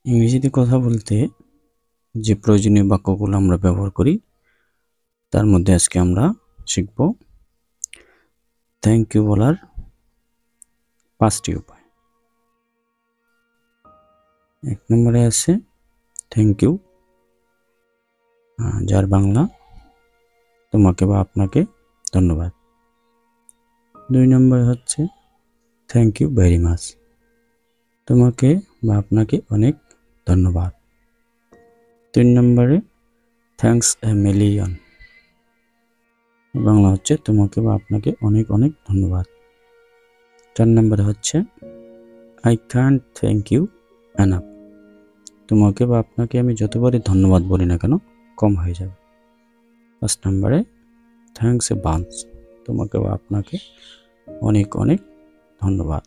ইংরেজিতে কথা বলতে যে প্রয়োজনীয় বাক্যগুলো আমরা ব্যবহার করি তার মধ্যে আজকে আমরা শিখব থ্যাংক ইউ বলার 5টি উপায়। 1 নম্বরে আছে থ্যাংক ইউ, যার বাংলা তোমাকে বা আপনাকে ধন্যবাদ। 2 নম্বরে হচ্ছে থ্যাংক ইউ ভেরি মাচ, তোমাকে বা আপনাকে অনেক ধন্যবাদ। 3 নম্বরে থ্যাঙ্কস এ মিলিয়ন, বাংলা হচ্ছে তোমাকে বা আপনাকে অনেক অনেক ধন্যবাদ। 4 নম্বরে হচ্ছে I can't thank you enough, তোমাকে বা আপনাকে আমি যতবারই ধন্যবাদ বলি না কেন কম হয়ে যাবে। 5 নম্বরে থ্যাঙ্কস এ বাঞ্চ, তোমাকে বা আপনাকে অনেক অনেক ধন্যবাদ।